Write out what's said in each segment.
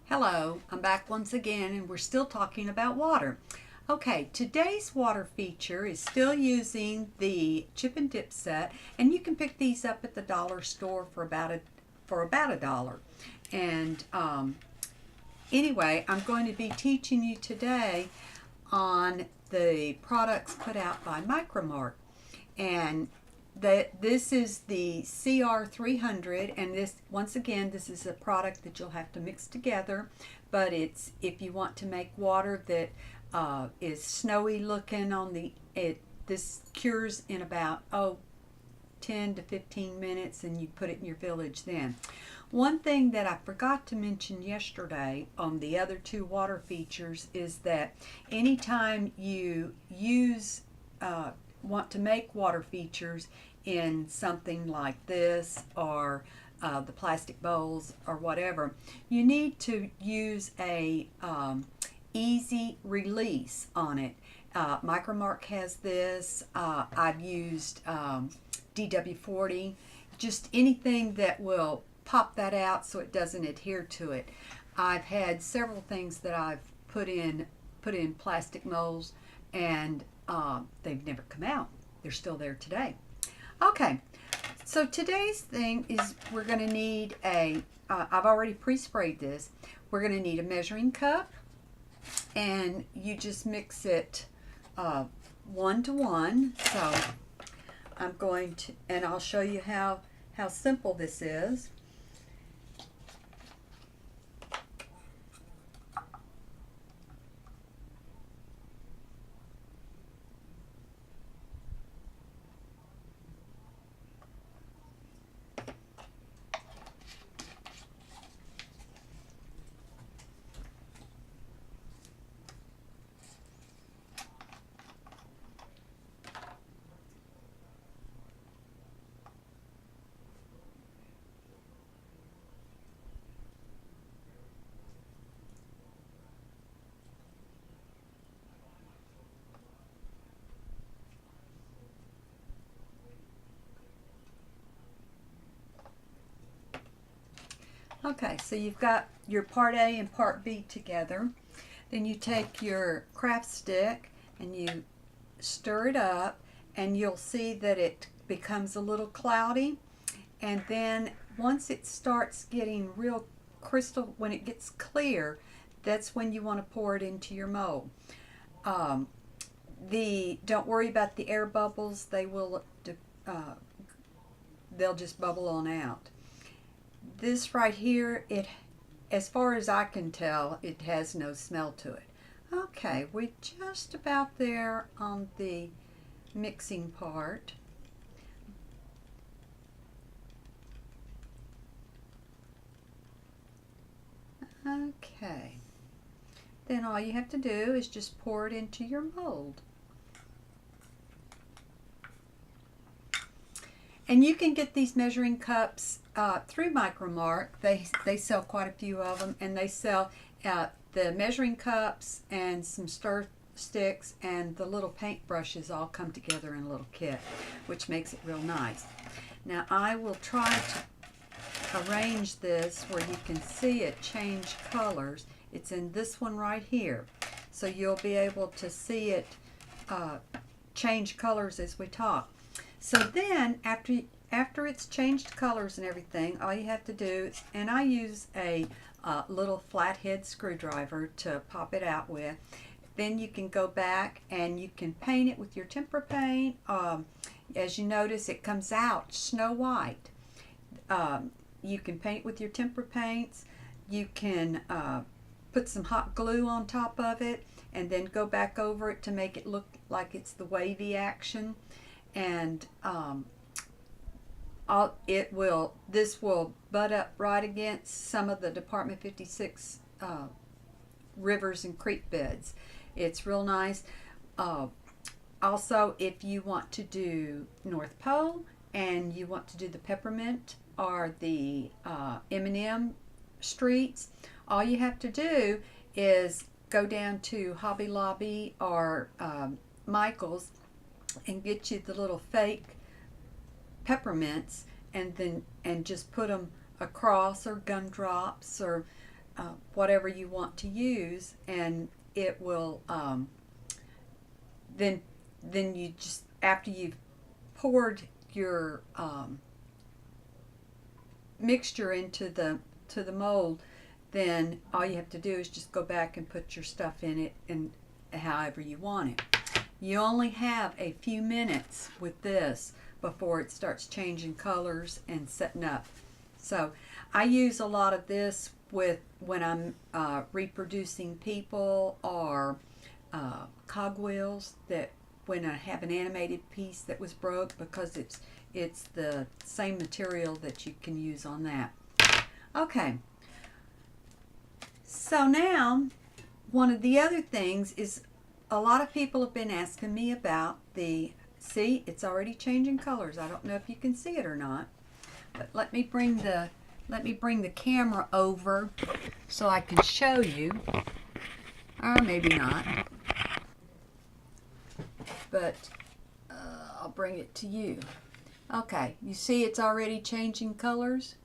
Hello, I'm back once again and we're still talking about water. Okay, today's water feature is still using the chip and dip set, and you can pick these up at the dollar store for about a dollar. And anyway, I'm going to be teaching you today on the products put out by Micromark. And this is the CR300, and this, once again, this is a product that you'll have to mix together, but it's if you want to make water that is snowy looking on this cures in about 10 to 15 minutes, and you put it in your village then. One thing that I forgot to mention yesterday on the other two water features is that anytime you want to make water features in something like this or the plastic bowls or whatever, you need to use a easy release on it. Micromark has this. I've used DW40, just anything that will pop that out so it doesn't adhere to it. I've had several things that I've put in plastic molds, and they've never come out. They're still there today. Okay, so today's thing is we're going to need I've already pre-sprayed this. We're going to need a measuring cup, and you just mix it 1 to 1. So I'm going to, and I'll show you how simple this is. Okay, so you've got your part A and part B together. Then you take your craft stick and you stir it up, and you'll see that it becomes a little cloudy. And then once it starts getting real crystal, when it gets clear, that's when you want to pour it into your mold. Don't worry about the air bubbles. They'll just bubble on out. This right here, as far as I can tell, it has no smell to it. Okay, we're just about there on the mixing part. Okay, then all you have to do is just pour it into your mold. And you can get these measuring cups through Micromark. They sell quite a few of them, and they sell the measuring cups and some stir sticks and the little paint brushes all come together in a little kit, which makes it real nice. Now I will try to arrange this where you can see it change colors. It's in this one right here, so you'll be able to see it change colors as we talk. So then after it's changed colors and everything, all you have to do, and I use a little flathead screwdriver to pop it out with. Then you can go back and you can paint it with your tempera paint. As you notice, it comes out snow white. You can paint it with your tempera paints. You can put some hot glue on top of it and then go back over it to make it look like it's the wavy action. And this will butt up right against some of the Department 56 rivers and creek beds. It's real nice. Also, if you want to do North Pole and you want to do the peppermint or the M&M streets, all you have to do is go down to Hobby Lobby or Michael's and get you the little fake peppermints, and just put them across, or gumdrops, or whatever you want to use, and it will then you just, after you've poured your mixture into the mold, then all you have to do is just go back and put your stuff in it and however you want it. You only have a few minutes with this before it starts changing colors and setting up. So I use a lot of this when I'm reproducing people, or cogwheels, that when I have an animated piece that was broke, because it's the same material that you can use on that. Okay, so now one of the other things is, a lot of people have been asking me about see, it's already changing colors. I don't know if you can see it or not, but let me bring the camera over so I can show you, or maybe not, but I'll bring it to you. Okay, you see it's already changing colors,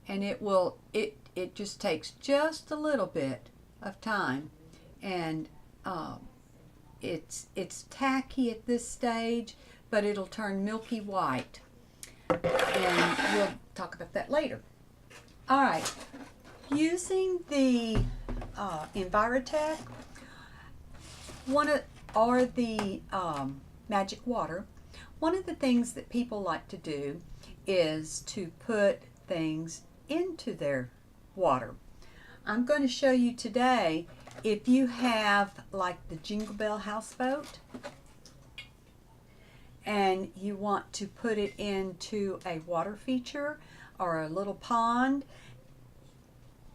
and it just takes just a little bit of time, and it's tacky at this stage, but it'll turn milky white, and we'll talk about that later. All right, using the Envirotech, or the Magic Water, one of the things that people like to do is to put things into their water. I'm going to show you today, if you have like the Jingle Bell houseboat and you want to put it into a water feature or a little pond,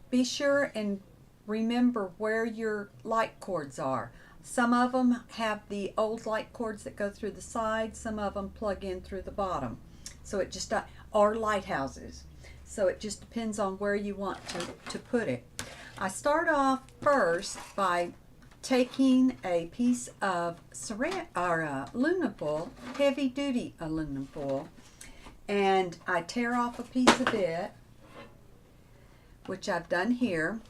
be sure and remember where your light cords are. Some of them have the old light cords that go through the side, some of them plug in through the bottom. So it just, or lighthouses. So it just depends on where you want to put it. I start off first by taking a piece of aluminum foil, heavy duty aluminum foil, and I tear off a piece of it, which I've done here.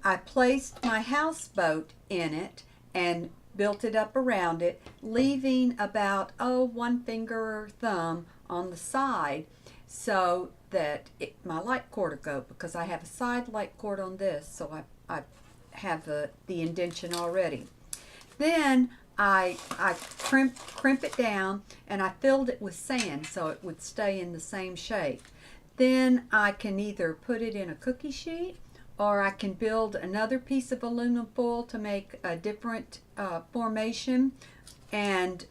I placed my houseboat in it and built it up around it, leaving about 1 finger or thumb on the side so that my light cord will go, because I have a side light cord on this, so I have the indentation already. Then I crimp it down, and I filled it with sand so it would stay in the same shape. Then I can either put it in a cookie sheet, or I can build another piece of aluminum foil to make a different formation, and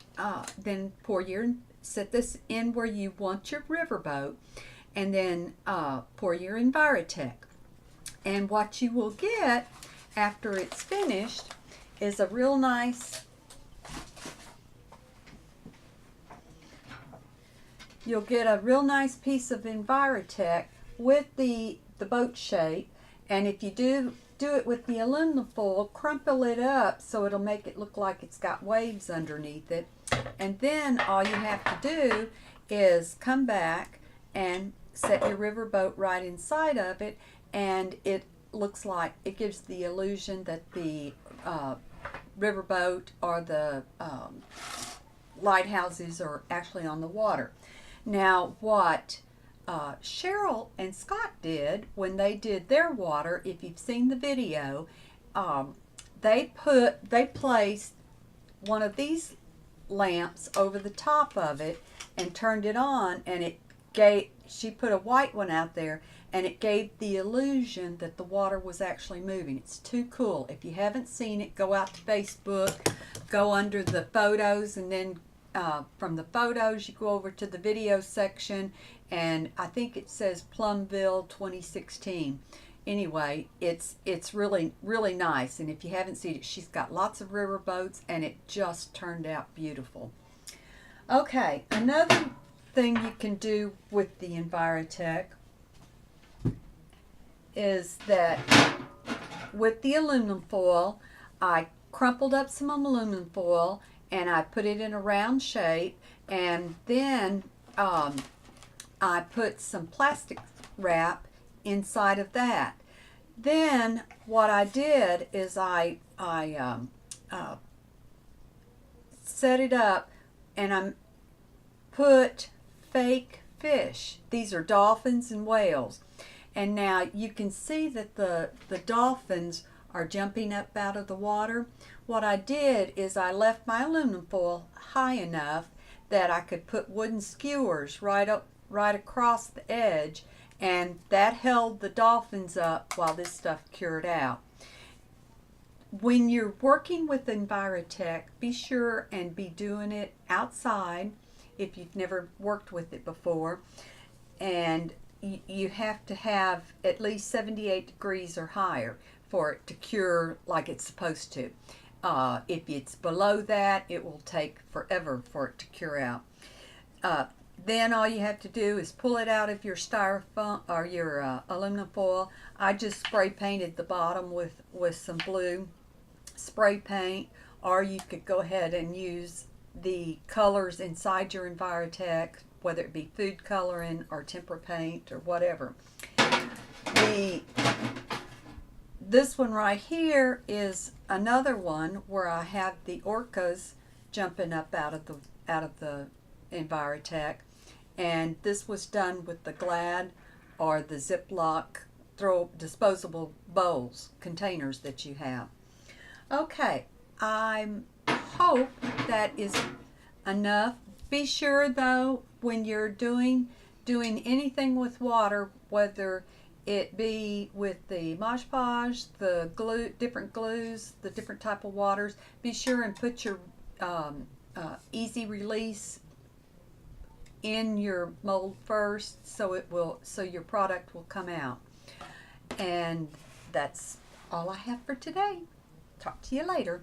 then set this in where you want your riverboat, and then pour your Envirotech. And what you will get after it's finished is a real nice, you'll get a real nice piece of Envirotech with the boat shape. And if you do it with the aluminum foil, crumple it up so it'll make it look like it's got waves underneath it. And then all you have to do is come back and set your riverboat right inside of it, and it looks like, it gives the illusion that the riverboat or the lighthouses are actually on the water. Now, what Cheryl and Scott did when they did their water, if you've seen the video, they placed one of these lamps over the top of it and turned it on, and she put a white one out there, and it gave the illusion that the water was actually moving. It's too cool. If you haven't seen it, go out to Facebook, go under the photos, and then from the photos you go over to the video section, and I think it says Plumville 2016. Anyway, it's really, really nice, and if you haven't seen it, she's got lots of river boats, and it just turned out beautiful. Okay, another thing you can do with the Envirotech is that with the aluminum foil, I crumpled up some aluminum foil and I put it in a round shape, and then I put some plastic wrap inside of that. Then what I did is I set it up, and I put fake fish. These are dolphins and whales. And now you can see that the dolphins are jumping up out of the water. What I did is I left my aluminum foil high enough that I could put wooden skewers right across the edge, and that held the dolphins up while this stuff cured out. When you're working with Envirotech, be sure and be doing it outside if you've never worked with it before, and you have to have at least 78 degrees or higher for it to cure like it's supposed to. If it's below that, it will take forever for it to cure out. Then all you have to do is pull it out of your styrofoam or your aluminum foil. I just spray painted the bottom with some blue spray paint, or you could go ahead and use the colors inside your Envirotech, whether it be food coloring or tempera paint or whatever. This one right here is another one where I have the orcas jumping up out of the Envirotech, and this was done with the Glad or the Ziploc disposable bowls containers that you have. Okay, I hope that is enough. Be sure though, when you're doing anything with water, whether it be with the Mod Podge, the glue, different glues, the different type of waters, be sure and put your easy release in your mold first, so your product will come out. And that's all I have for today. Talk to you later.